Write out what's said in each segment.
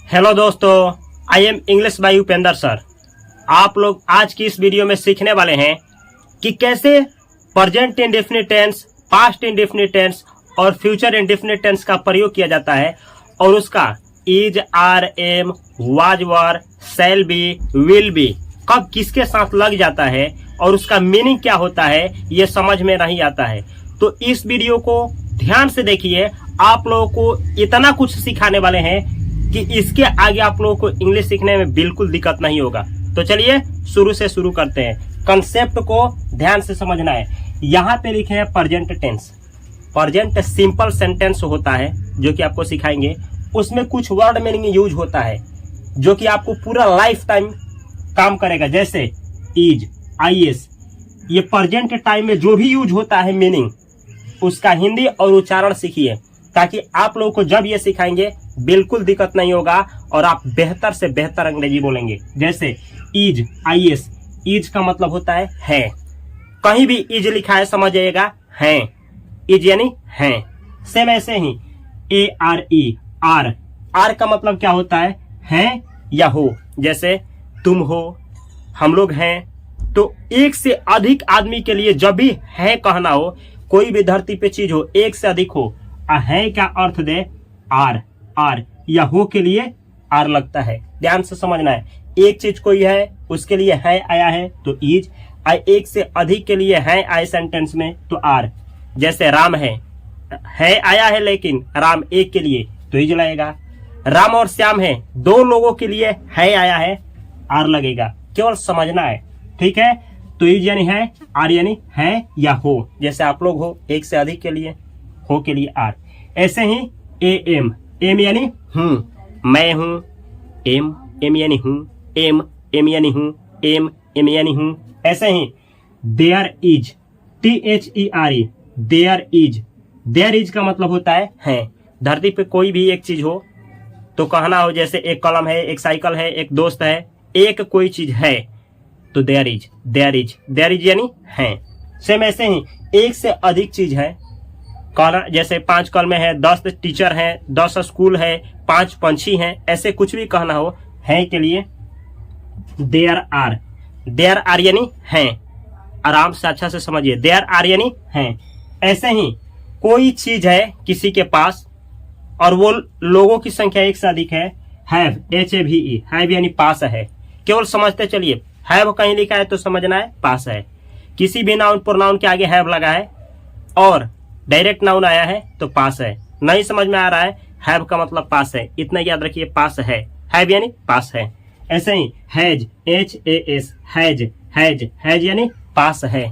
Hello दोस्तों, I am English by Upendra sir. आप लोग आज की इस वीडियो में सीखने वाले हैं कि कैसे present indefinite tense, past indefinite tense और फ्यूचर इंडेफिनिट टेंस का प्रयोग किया जाता है और उसका is, are, am, was, were, shall be, will be कब किसके साथ लग जाता है और उसका मीनिंग क्या होता है ये समझ में नहीं आता है। तो इस वीडियो को ध्यान से देखिए, आप लोगों को इतना कुछ सिखाने वाले हैं कि इसके आगे आप लोगों को इंग्लिश सीखने में बिल्कुल दिक्कत नहीं होगा। तो चलिए शुरू से शुरू करते हैं। कंसेप्ट को ध्यान से समझना है। यहाँ पे लिखे हैं present tense. Present simple sentence होता है जो कि आपको सिखाएंगे। उसमें कुछ वर्ड मीनिंग यूज होता है जो कि आपको पूरा लाइफ टाइम काम करेगा। जैसे इज, आईएस, ये प्रेजेंट टाइम में जो भी यूज होता है मीनिंग, उसका हिंदी और उच्चारण सीखिए ताकि आप लोगों को जब ये सिखाएंगे बिल्कुल दिक्कत नहीं होगा और आप बेहतर से बेहतर अंग्रेजी बोलेंगे। जैसे इज, आईएस, इज का मतलब होता है। कहीं भी इज लिखा है समझ जाइएगा है, इज यानी है। सेम ऐसे ही A R E, R, R का मतलब क्या होता है या हो। जैसे तुम हो, हम लोग हैं। तो एक से अधिक आदमी के लिए जब भी है कहना हो, कोई भी धरती पे चीज हो, एक से अधिक हो, है का अर्थ दे आर, आर, या हो के लिए आर लगता है। ध्यान से समझना है। एक चीज कोई है उसके लिए है आया है तो इज, एक से अधिक के लिए है आए सेंटेंस में तो आर। जैसे राम है आया है लेकिन राम एक के लिए तो इज लगेगा। राम और श्याम है, दो लोगों के लिए है आया है, आर लगेगा। केवल समझना है, ठीक है। तो इज यानी है, आर यानी है या हो। जैसे आप लोग हो, एक से अधिक के लिए, हो के लिए आर। ऐसे ही ए एम, एम यानी हूं, मैं हूं। एम, एम यानी हूं। एम, एम यानी हूं। एम, एम यानी हूं। ऐसे ही there is, THERE, there is. There is का मतलब होता है। धरती पे कोई भी एक चीज हो तो कहना हो, जैसे एक कलम है, एक साइकिल है, एक दोस्त है, एक कोई चीज है तो there is, there is, there is यानी है। सेम ऐसे ही एक से अधिक चीज है, जैसे 5 कलमें हैं, 10 टीचर हैं, 10 स्कूल है, 5 पंछी हैं, ऐसे कुछ भी कहना हो है के लिए देयर आर। देयर आर यानी है। आराम से अच्छा से समझिए, देयर आर यानी है। ऐसे ही कोई चीज है किसी के पास और वो लोगों की संख्या एक से अधिक है, हैव, HAVE, हैव यानी पास है। केवल समझते चलिए, हैव कहीं लिखा है तो समझना है पास है। किसी भी नाउन प्रोनाउन के आगे हैव लगा है और डायरेक्ट नाउन आया है तो पास है। नहीं समझ में आ रहा है, हैव का मतलब पास है, इतना याद रखिए, पास है। हैव यानी पास है। ऐसे he has, HAS, has, has, has यानी पास है।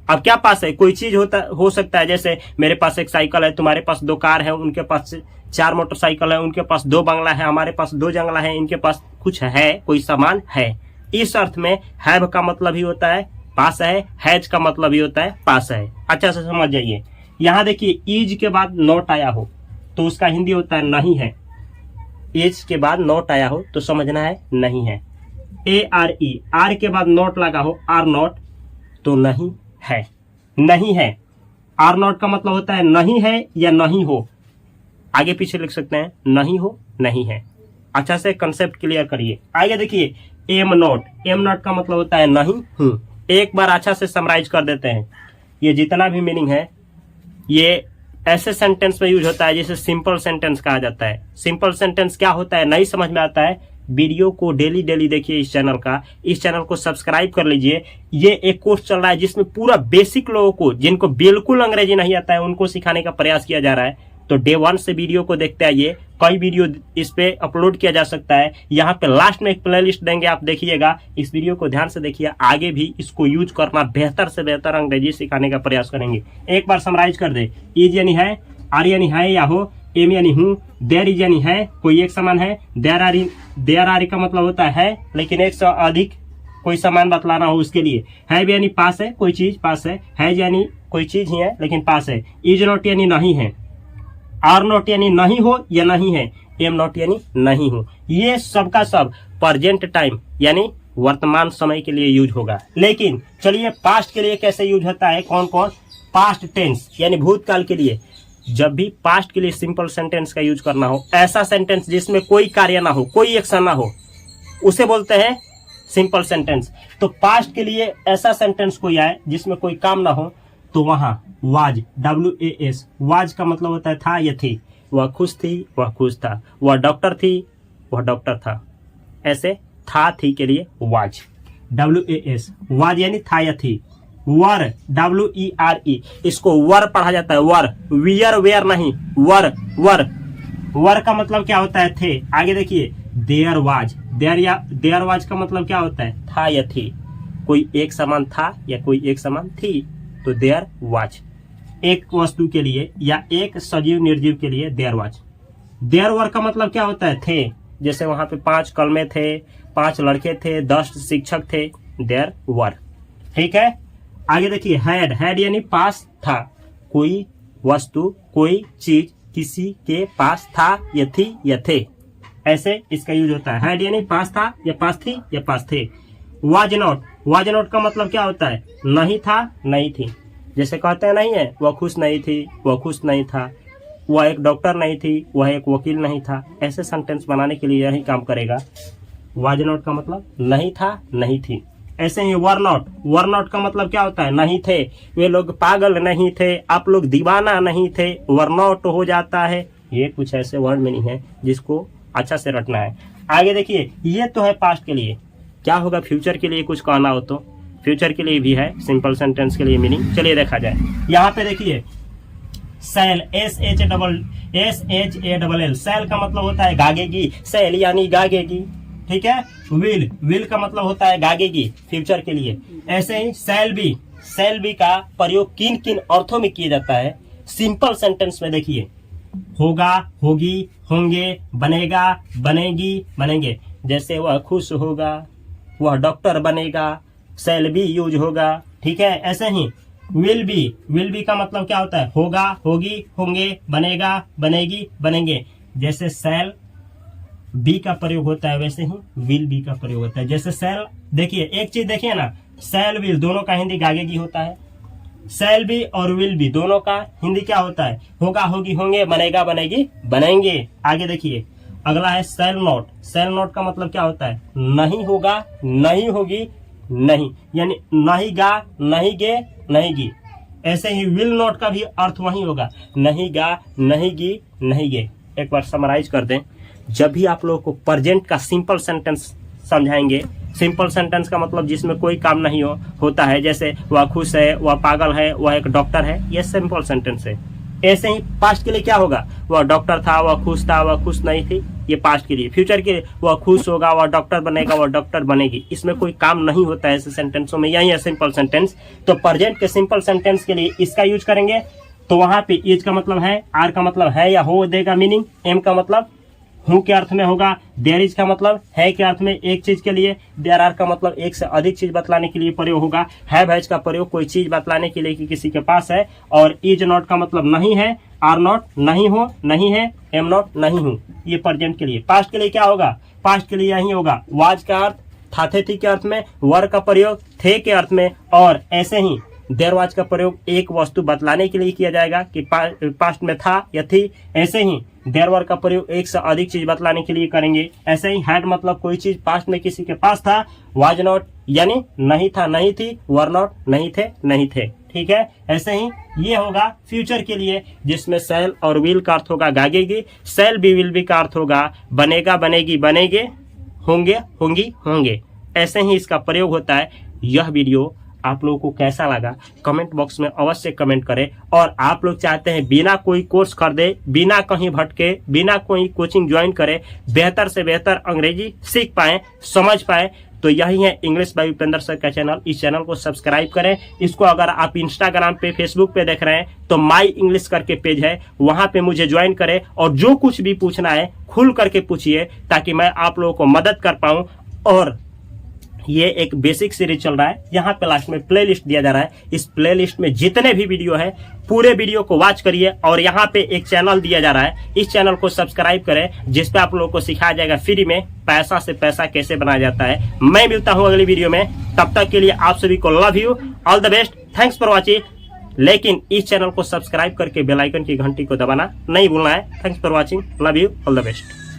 अब क्या पास है? कोई चीज हो सकता है। जैसे मेरे पास एक साइकिल है, तुम्हारे पास 2 कार है, उनके पास 4 मोटरसाइकिल है, उनके पास 2 बंगला है, हमारे पास 2 जंगला है, इनके पास कुछ है, कोई सामान है। इस अर्थ में हैव का मतलब ही होता है पास है, हैज का मतलब ही होता है पास है। अच्छा से समझ जाइए। यहाँ देखिए, इज के बाद नॉट आया हो तो उसका हिंदी होता है नहीं है। इज के बाद नॉट आया हो तो समझना है नहीं है। ARE, आर के बाद नॉट लगा हो, आर नॉट, तो नहीं है, नहीं है। आर नॉट का मतलब होता है नहीं है या नहीं हो। आगे पीछे लिख सकते हैं, नहीं हो, नहीं है। अच्छा से कंसेप्ट क्लियर करिए। आगे देखिए, एम नॉट, एम नॉट का मतलब होता है नहीं हूं। एक बार अच्छा से समराइज कर देते हैं। ये जितना भी मीनिंग है ये ऐसे सेंटेंस में यूज होता है जिसे सिंपल सेंटेंस कहा जाता है। सिंपल सेंटेंस क्या होता है नहीं समझ में आता है, वीडियो को डेली डेली देखिए इस चैनल को सब्सक्राइब कर लीजिए। ये एक कोर्स चल रहा है जिसमें पूरा बेसिक लोगों को, जिनको बिल्कुल अंग्रेजी नहीं आता है, उनको सिखाने का प्रयास किया जा रहा है। तो डे 1 से वीडियो को देखते आइए। कई वीडियो इस पे अपलोड किया जा सकता है। यहाँ पे लास्ट में एक प्लेलिस्ट देंगे, आप देखिएगा। इस वीडियो को ध्यान से देखिए, आगे भी इसको यूज करना, बेहतर से बेहतर अंग्रेजी सिखाने का प्रयास करेंगे। एक बार समराइज कर दे। इज यानी है, आर यानी है या हो, एम यानी हूं, देयर इज यानी है, कोई एक समान है। देयर आर का मतलब होता है लेकिन एक से अधिक कोई सामान बतलाना हो उसके लिए। हैव यानी पास है, कोई चीज पास है। हैज यानी कोई चीज ही है लेकिन पास है। इज नॉट यानी नहीं है। आर नॉट यानी नहीं हो या नहीं है। एम नॉट यानी नहीं हो। ये सबका सब प्रेजेंट टाइम यानी वर्तमान समय के लिए यूज होगा। लेकिन चलिए पास्ट के लिए कैसे यूज होता है, कौन कौन? पास्ट टेंस यानी भूतकाल के लिए जब भी पास्ट के लिए सिंपल सेंटेंस का यूज करना हो, ऐसा सेंटेंस जिसमें कोई कार्य ना हो, कोई एक्शन ना हो, उसे बोलते हैं सिंपल सेंटेंस। तो पास्ट के लिए ऐसा सेंटेंस कोई आए जिसमें कोई काम ना हो, तो वहां वाज, WAS, वाज का मतलब होता है था या थी। वह खुश थी, वह खुश था। वह डॉक्टर थी, वह डॉक्टर था। ऐसे था थी के लिए वाज, WAS, वाज यानी था या थी। वर, WERE, इसको वर पढ़ा जाता है, वर, वियर वेयर नहीं, वर वर। वर का मतलब क्या होता है? थे। आगे देखिए, देयर वाज, देयर वाज का मतलब क्या होता है? था या थी। कोई एक समान था या कोई एक समान थी, तो देयर वाज। एक वस्तु के लिए या एक सजीव निर्जीव के लिए देयर वाज। देयर वर का मतलब क्या होता है? थे। जैसे वहां पे 5 कलमे थे, 5 लड़के थे, 10 शिक्षक थे, देयर वर। ठीक है। आगे देखिए, हैड यानी पास था। कोई वस्तु, कोई चीज किसी के पास था या थी या थे, ऐसे इसका यूज होता है। हैड यानी पास था या पास थी या पास थे। वाज नॉट का मतलब क्या होता है? नहीं था, नहीं थी। जैसे कहते हैं नहीं है, वह खुश नहीं थी, वह खुश नहीं था। वह एक डॉक्टर नहीं थी, वह एक वकील नहीं था। ऐसे सेंटेंस बनाने के लिए यही काम करेगा। वाज नॉट का मतलब नहीं था, नहीं थी। ऐसे ही वर नॉट का मतलब क्या होता है? नहीं थे। वे लोग पागल नहीं थे, आप लोग दीवाना नहीं थे, वर नॉट हो जाता है। ये कुछ ऐसे वर्ड मीनिंग है जिसको अच्छा से रटना है। आगे देखिए, ये तो है पास्ट के लिए। क्या होगा फ्यूचर के लिए? कुछ कहना हो तो फ्यूचर के लिए भी है सिंपल सेंटेंस के लिए मीनिंग। चलिए देखा जाए। यहाँ पे देखिए, सेल, SHALL, सेल का मतलब होता है गागेगी, सेल यानी गागेगी। ठीक है। विल का मतलब होता है गागेगी फ्यूचर के लिए। ऐसे ही सेल बी का प्रयोग किन किन अर्थों में किया जाता है सिंपल सेंटेंस में? देखिए, होगा, होगी, होंगे, बनेगा, बनेगी, बनेंगे। जैसे वह खुश होगा, वह डॉक्टर बनेगा, सेल बी यूज होगा। ठीक है। ऐसे ही विल बी का मतलब क्या होता है? होगा, होगी, होंगे, बनेगा, बनेगी, बनेंगे। जैसे सेल बी का प्रयोग होता है, वैसे ही विल बी का प्रयोग होता है। जैसे सेल, देखिए एक चीज देखिए ना, सेल विल दोनों का हिंदी गागेगी होता है। सेल बी और विल बी दोनों का हिंदी क्या होता है? होगा, होगी, होंगे, बनेगा, बनेगी, बनेंगे। आगे देखिए, अगला है सेल नॉट का मतलब क्या होता है? नहीं होगा, नहीं होगी, नहीं, यानी नहीं गा, नहीं गे, नहीं गी। ऐसे ही विल नॉट का भी अर्थ वही होगा, नहीं गा, नहीं गी, नहीं गे। एक बार समराइज कर दें। जब भी आप लोगों को प्रेजेंट का सिंपल सेंटेंस समझाएंगे, सिंपल सेंटेंस का मतलब जिसमें कोई काम नहीं होता है, जैसे वह खुश है, वह पागल है, वह एक डॉक्टर है, यह सिंपल सेंटेंस है। ऐसे ही पास्ट के लिए क्या होगा? वह डॉक्टर था, वह खुश था, वह खुश नहीं थी, ये पास्ट के लिए। फ्यूचर के लिए वह खुश होगा, वह डॉक्टर बनेगा, वह डॉक्टर बनेगी। इसमें कोई काम नहीं होता है ऐसे सेंटेंसों में, यही है सिंपल सेंटेंस। तो प्रेजेंट के सिंपल सेंटेंस के लिए इसका यूज करेंगे। तो वहां पे इज का मतलब है, आर का मतलब है या हो देगा मीनिंग, एम का मतलब हूं के अर्थ में होगा, देयर इज का मतलब है के अर्थ में एक चीज के लिए, देयर आर का मतलब एक से अधिक चीज बतलाने के लिए प्रयोग होगा, हैव हैज का प्रयोग कोई चीज बतलाने के लिए कि किसी के पास है, और इज नॉट का मतलब नहीं है, आर नॉट नहीं हो, नहीं है, एम नॉट नहीं हूं। ये प्रेजेंट के लिए। पास्ट के लिए क्या होगा? पास्ट के लिए यही होगा, वाज का अर्थ था थे थी के अर्थ में, वर का प्रयोग थे के अर्थ में, और ऐसे ही देयर वाज का प्रयोग एक वस्तु बतलाने के लिए किया जाएगा कि पास्ट में था या थी। ऐसे ही देयर वर का प्रयोग एक से अधिक चीज बतलाने के लिए करेंगे। ऐसे ही हैड मतलब कोई चीज पास्ट में किसी के पास था, वाज नॉट यानी नहीं था, नहीं थी, वर नॉट नहीं थे, नहीं थे। ठीक है। ऐसे ही ये होगा फ्यूचर के लिए, जिसमें सेल और विल का अर्थ होगा गागेगी, सेल बी विल बी का अर्थ होगा बनेगा, बनेगी, बनेगे, होंगे, होंगी, होंगे। ऐसे ही इसका प्रयोग होता है। यह वीडियो आप लोगों को कैसा लगा कमेंट बॉक्स में अवश्य कमेंट करें। और आप लोग चाहते हैं बिना कोई कोर्स खरीदे, बिना कहीं भटके, बिना कोई कोचिंग ज्वाइन करे, बेहतर से बेहतर अंग्रेजी सीख पाएं, समझ पाएं, तो यही है इंग्लिश बाय उपेंद्र सर का चैनल। इस चैनल को सब्सक्राइब करें। इसको अगर आप इंस्टाग्राम पे, फेसबुक पे देख रहे हैं तो माई इंग्लिश करके पेज है, वहां पे मुझे ज्वाइन करें और जो कुछ भी पूछना है खुल करके पूछिए, ताकि मैं आप लोगों को मदद कर पाऊं। और ये एक बेसिक सीरीज चल रहा है, यहाँ पे लास्ट में प्लेलिस्ट दिया जा रहा है। इस प्लेलिस्ट में जितने भी वीडियो है पूरे वीडियो को वॉच करिए। और यहाँ पे एक चैनल दिया जा रहा है, इस चैनल को सब्सक्राइब करें, जिसपे आप लोगों को सिखाया जाएगा फ्री में पैसा से पैसा कैसे बनाया जाता है। मैं मिलता हूँ अगली वीडियो में, तब तक के लिए आप सभी को love you, all the best, thanks for watching, लेकिन इस चैनल को सब्सक्राइब करके बेल आइकन की घंटी को दबाना नहीं भूलना है। Thanks for watching, love you, all the best.